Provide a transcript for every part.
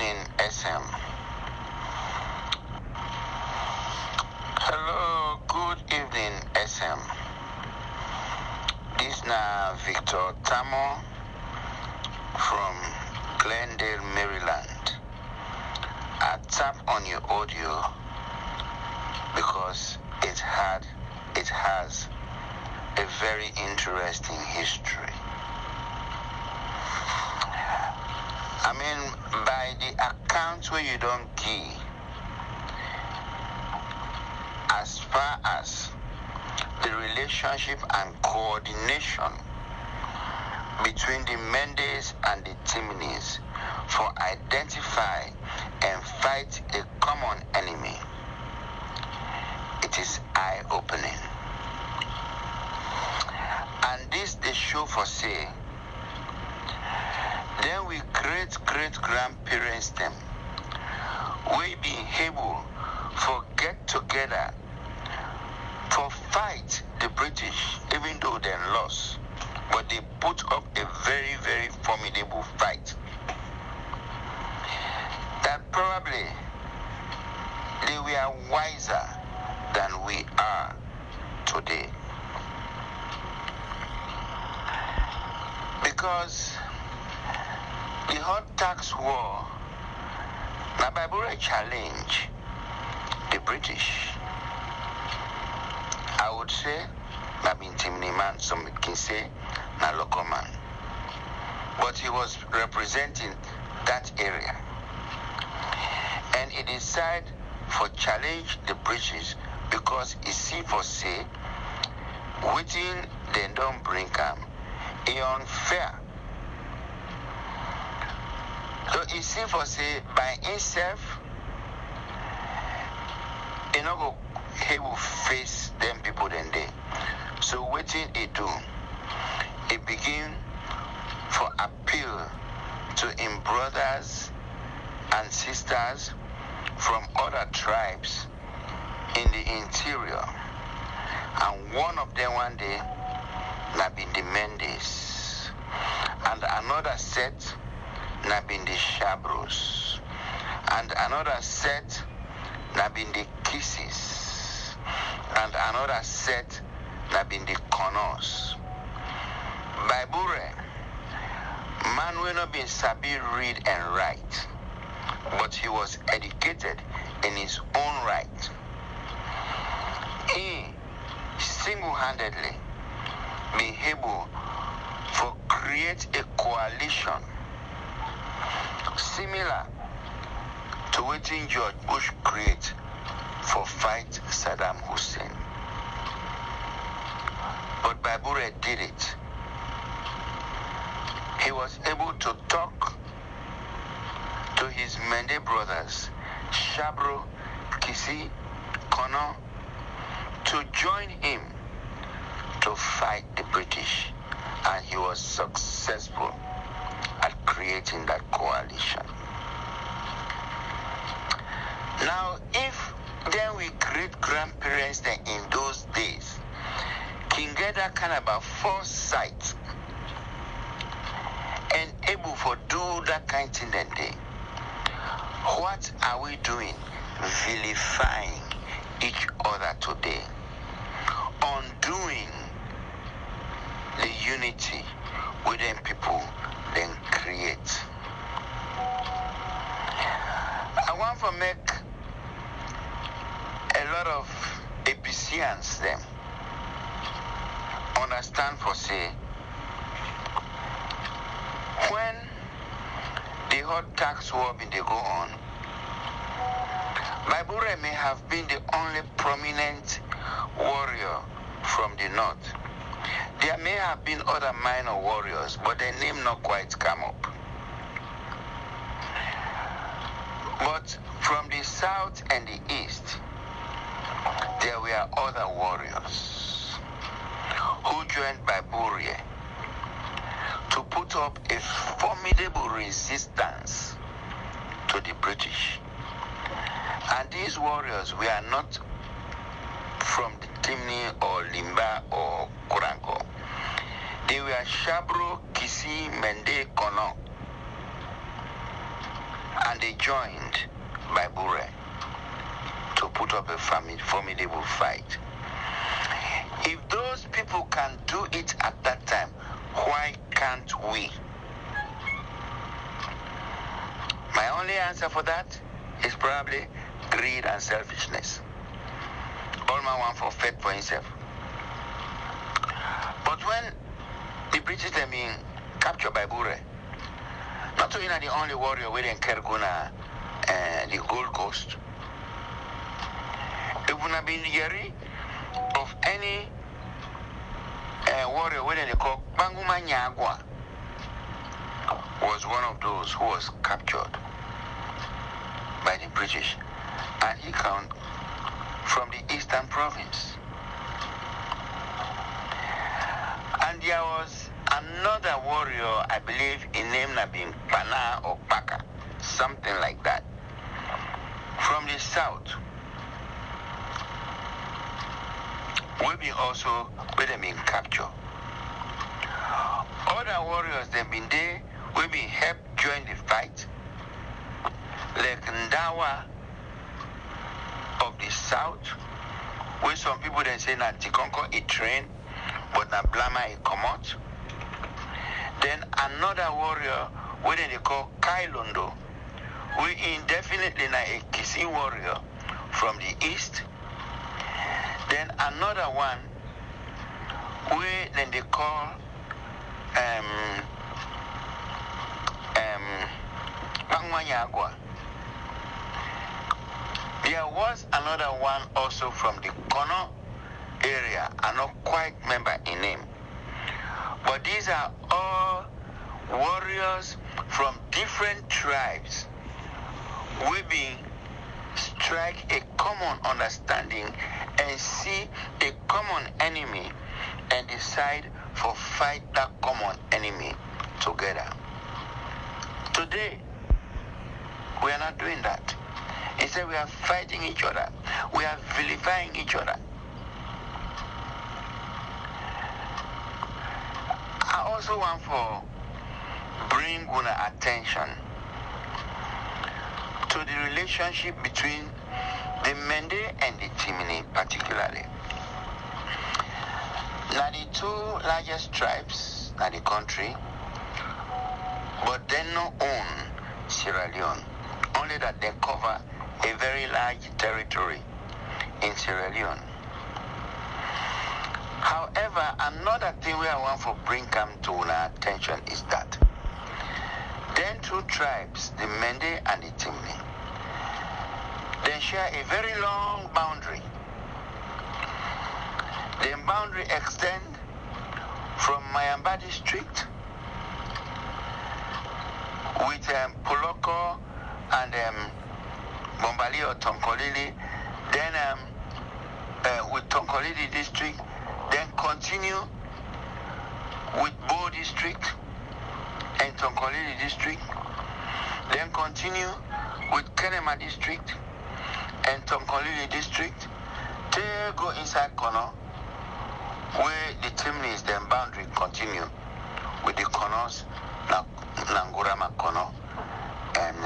evening, SM. Hello, good evening, SM. This na Victor Tarmoh from Glendale, Maryland. I tap on your audio because it has a very interesting history. I mean, by the account where you don't give, as far as the relationship and coordination between the Mendes and the Temenes for identify and fight a common enemy, it is eye-opening. And this they show for say, then we great-great-grandparents them, we be able for get together for fight the British, even though they lost, but they put up a very, very formidable fight. That probably they were wiser than we are today. Because the hot tax war, na Bible challenge the British. I would say, na been Timney man, some can say, na local man. But he was representing that area. And he decided for challenge the British because he see for say, waiting they don't bring him, he unfair. So he see for say, by himself, he no go, he will face them people then day. So waiting he do, he begin for appeal to him brothers and sisters from other tribes in the interior. And one of them one day, na been the Mendes. And another set, na been the Shabros. And another set, na been the Kisses. And another set, na been the Connors. Baibure, man will not be sabi read and write, but he was educated in his own right. He single-handedly be able to create a coalition similar to what George Bush create for fight Saddam Hussein. But Babure did it. He was able to talk to his Mende brothers, Shabro, Kisi, Kono, to join him to fight the British, and he was successful at creating that coalition. Now, if then we great-grandparents then in those days can get that kind of a foresight and able to do that kind of thing then day, what are we doing? Vilifying each other today, undoing the unity within people then create. I want to make a lot of Epicians them understand for say, when the hot tax war been they go on, Babure may have been the only prominent warrior from the north. There may have been other minor warriors, but their name not quite come up. But from the south and the east, there were other warriors who joined Babure to put up a formidable resistance to the British. And these warriors were not from the Timni or Limba or Kuranko. They were Shabro, Kisi, Mende, Kono. And they joined by Bure to put up a formidable fight. If those people can do it at that time, why can't we? My only answer for that is probably greed and selfishness. All man want for fed for himself. But when the British them being captured by Bure, not only are the only warrior within Kerguna and the Gold Coast, it would have been Yeri of any warrior within the call Banguma Nyagwa was one of those who was captured by the British, and he came from the Eastern Province. And there was another warrior, I believe, in name being Pana or Paka, something like that, from the south. Will be also with them in capture. Other warriors they've been there will be helped join the fight. Like Ndawa of the south, where some people then say that Tikonko it train, but na Blama it come out. Then another warrior, where they call Kailondo, we indefinitely na a Kisi warrior from the east. Then another one, where then they call Pangwanyagwa. There was another one also from the Kono area. I not quite remember in name. But these are all warriors from different tribes. We be strike a common understanding and see a common enemy and decide for fight that common enemy together. Today, we are not doing that. Instead, we are fighting each other. We are vilifying each other. I also want to bring Guna attention to the relationship between the Mendes and the Temenes particularly. Now the two largest tribes in the country, but they don't own Sierra Leone. Only that they cover a very large territory in Sierra Leone. However, another thing we want to bring come to our attention is that then two tribes, the Mendes and the Temenes, they share a very long boundary. The boundary extends from Mayamba district with Poloko and Bombali or Tonkolili, then with Tonkolili district, then continue with Bo district and Tonkolili district, then continue with Kenema district and Tonkolili district. They go inside Kono, where the Temenes, then boundary continue with the Konos, Nangurama Kono, and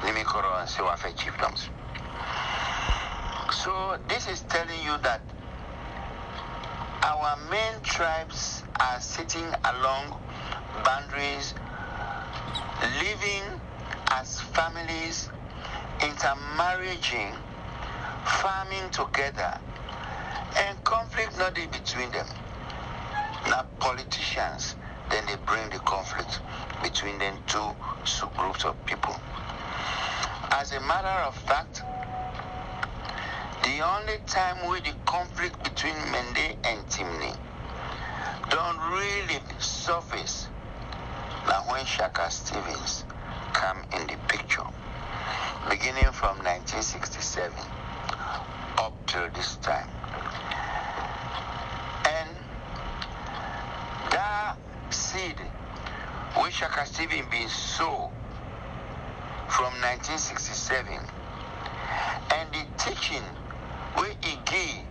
Nimikoro and Sewafe chiefdoms. So this is telling you that our main tribes are sitting along boundaries, living as families, intermarrying, farming together, and conflict not in between them. Now politicians, then they bring the conflict between them two subgroups of people. As a matter of fact, the only time where the conflict between Mendes and Temenes don't really surface now when Shaka Stevens come in the picture, beginning from 1967 up till this time. And that seed which Shaka Stevens been sown from 1967 and the teaching where he gave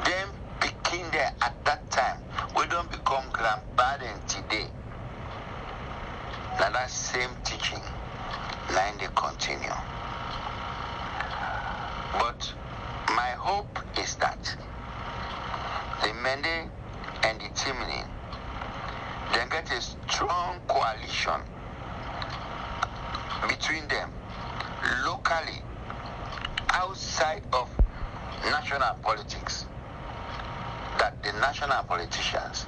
them picking there at that time, we don't become grandparents today. Now that same teaching now they continue. But my hope is that the Mendes and the Temenes, they get a strong coalition between them locally, outside of national politics, that the national politicians,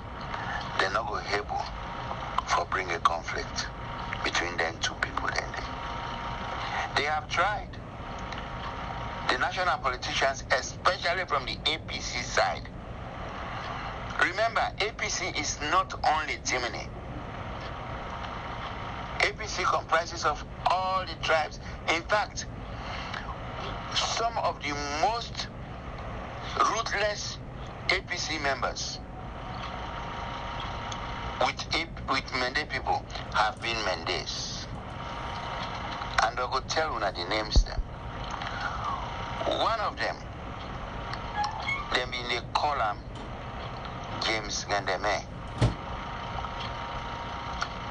they're not going to be able to bring a conflict between them two people. Then they have tried. The national politicians, especially from the APC side. Remember, APC is not only Temenes. APC comprises of all the tribes. In fact, some of the most ruthless APC members with Mendes people have been Mendes. And I will tell you the names them. One of them in the column, James Gendeme.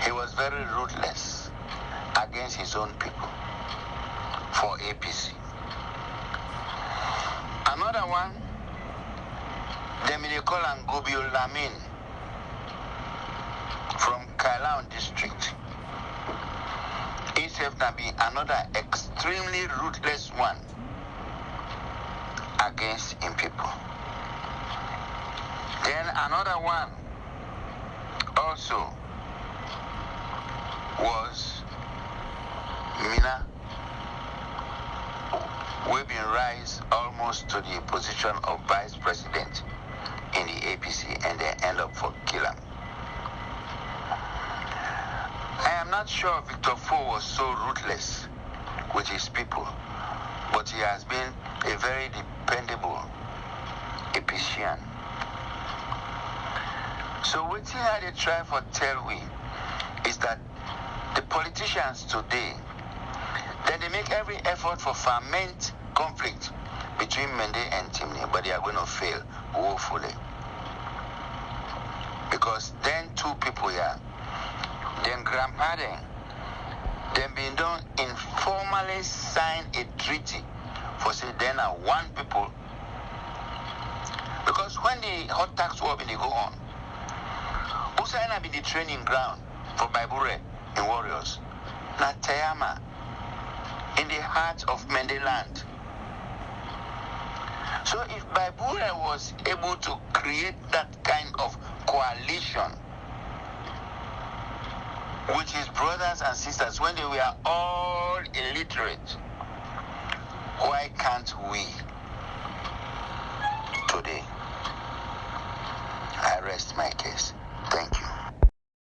He was very ruthless against his own people for APC. Another one, in the column, Gobio Lamin from Kailaon district. He said to be another extremely ruthless one against him people. Then another one also was Mina, we've been rise almost to the position of vice president in the APC, and they end up for Killam. I am not sure Victor Fo was so ruthless with his people, but he has been a very dependable APCian. So what he had to try for tell we is that the politicians today, then they make every effort for ferment conflict between Mendes and Temenes, but they are going to fail woefully. Because then two people here, then grandpa then been done informally sign a treaty for say then are one people. Because when the hot tax war been go on, Usaina be the training ground for Baibure in warriors. Na Teyama, in the heart of Mendes land. So if Baibure was able to create that kind of coalition with his brothers and sisters when they were all illiterate, why can't we today? I rest my case. Thank you.